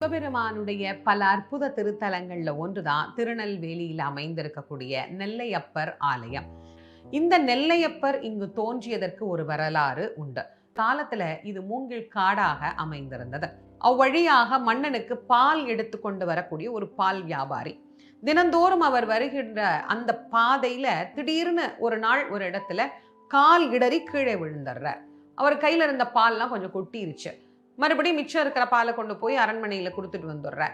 சிவபெருமானுடைய பல அற்புத திருத்தலங்கள்ல ஒன்றுதான் திருநெல்வேலியில் அமைந்திருக்கக்கூடிய நெல்லையப்பர் ஆலயம். இந்த நெல்லையப்பர் இங்கு தோன்றியதற்கு ஒரு வரலாறு உண்டு. காலத்துல இது மூங்கில் காடாக அமைந்திருந்தது. அவ்வழியாக மன்னனுக்கு பால் எடுத்து கொண்டு வரக்கூடிய ஒரு பால் வியாபாரி. தினந்தோறும் அவர் வருகின்ற அந்த பாதையில திடீர்னு ஒரு நாள் ஒரு இடத்துல கால் இடறி கீழே விழுந்துடுறார். அவர் கையில இருந்த பால்லாம் கொஞ்சம் கொட்டிருச்சு. மறுபடியும் மிச்சம் இருக்கிற பாலை கொண்டு போய் அரண்மனையில கொடுத்துட்டு வந்துடுறார்.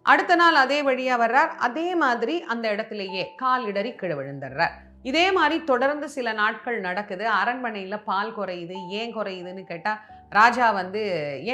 அடுத்த நாள் அதே வழியா வர்றார். அதே மாதிரி அந்த இடத்திலேயே கால் இடறி கீழே விழுந்துடுறார். இதே மாதிரி தொடர்ந்து சில நாட்கள் நடக்குது. அரண்மனையில பால் குறையுது. ஏன் குறையுதுன்னு கேட்டா ராஜா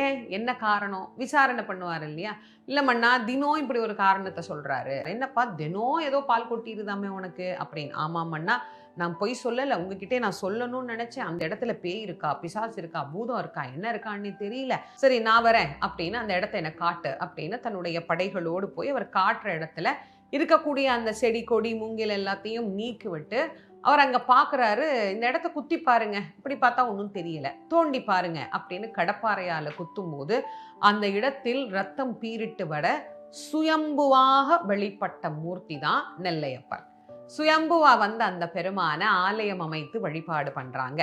ஏன் என்ன காரணம் விசாரணை பண்ணுவார் இல்லையா? இல்ல மன்னா, தினம் இப்படி ஒரு காரணத்தை சொல்றாரு. என்னப்பா தினம் ஏதோ பால் கொட்டிருதாமே உனக்கு அப்படின்னு. ஆமா மன்னா, நான் பொய் சொல்லல, உங்ககிட்டே நான் சொல்லணும்னு நினைச்சேன். அந்த இடத்துல பேய் இருக்கா, பிசாசு இருக்கா, பூதம் இருக்கா, என்ன இருக்கான்னு தெரியல. சரி நான் வரேன் அப்படின்னு அந்த இடத்த எனக்கு காட்டு அப்படின்னு தன்னுடைய படைகளோடு போய் அவர் காட்டுற இடத்துல இருக்கக்கூடிய அந்த செடி கொடி மூங்கில் எல்லாத்தையும் நீக்கி விட்டு அவர் அங்க பாக்குறாரு. இந்த இடத்த குத்தி பாருங்க, இப்படி பார்த்தா ஒன்றும் தெரியல, தோண்டி பாருங்க அப்படின்னு கடப்பாறையால குத்தும் போது அந்த இடத்தில் ரத்தம் பீரிட்டு வர சுயம்புவாக வெளிப்பட்ட மூர்த்தி தான் நெல்லையப்பர். சுயம்புவா அந்த பெருமான ஆலயம் அமைத்து வழிபாடு பண்றாங்க.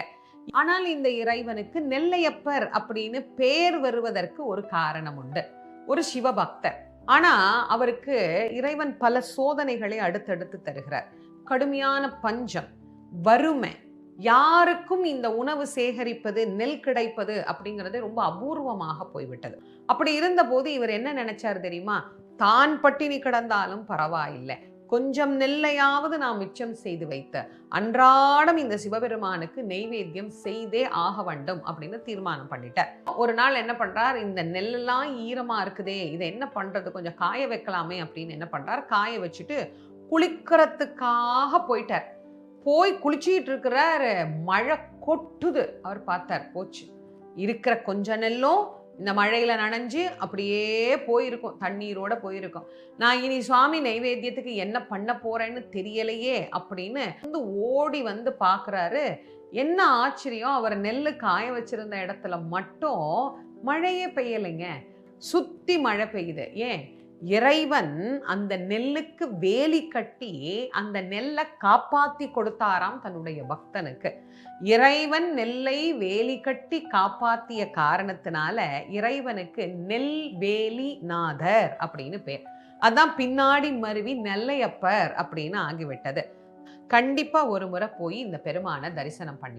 ஆனால் இந்த இறைவனுக்கு நெல்லையப்பர் அப்படின்னு பேர் வருவதற்கு ஒரு காரணம் உண்டு. ஒரு சிவபக்தர். ஆனா அவருக்கு இறைவன் பல சோதனைகளை அடுத்தடுத்து தருகிறார். கடுமையான பஞ்சம், வறுமை, யாருக்கும் இந்த உணவு சேகரிப்பது, நெல் கிடைப்பது அப்படிங்கிறது ரொம்ப அபூர்வமாக போய்விட்டது. அப்படி இருந்த போது இவர் என்ன நினைச்சார் தெரியுமா? தான் பட்டினி கிடந்தாலும் பரவாயில்லை, கொஞ்சம் நெல்லையாவது நாம் மிச்சம் செய்து வைத்த அன்றாடம் இந்த சிவபெருமானுக்கு நெய்வேத்தியம் செய்தே ஆக வேண்டும் அப்படின்னு தீர்மானம் பண்ணிட்டார். ஒரு நாள் என்ன பண்றார், இந்த நெல்லெல்லாம் ஈரமா இருக்குதே, இதை என்ன பண்றது, கொஞ்சம் காய வைக்கலாமே அப்படின்னு என்ன பண்றார், காய வச்சுட்டு குளிக்கிறதுக்காக போயிட்டார். போய் குளிச்சிட்டு இருக்கிறார். மழை கொட்டுது. அவர் பார்த்தார், போச்சு, இருக்கிற கொஞ்ச நெல்லும் இந்த மழையில நனைஞ்சு அப்படியே போயிருக்கும், தண்ணீரோட போயிருக்கும். நான் இனி சுவாமி நைவேத்தியத்துக்கு என்ன பண்ண போறேன்னு தெரியலையே அப்படின்னு ஓடி பார்க்குறாரு. என்ன ஆச்சரியம், அவர் நெல்லு காய வச்சிருந்த இடத்துல மட்டும் மழையே பெய்யலைங்க, சுத்தி மழை பெய்யுது. ஏன்? இறைவன் அந்த நெல்லுக்கு வேலி கட்டி அந்த நெல்லை காப்பாத்தி கொடுத்தாராம் தன்னுடைய பக்தனுக்கு. இறைவன் நெல்லை வேலி கட்டி காப்பாத்திய காரணத்தினால இறைவனுக்கு நெல் வேலி நாதர் அப்படின்னு பேர். அதான் பின்னாடி மருவி நெல்லையப்பர் அப்படின்னு ஆகிவிட்டது. கண்டிப்பா ஒரு முறை போய் இந்த பெருமானை தரிசனம் பண்ணி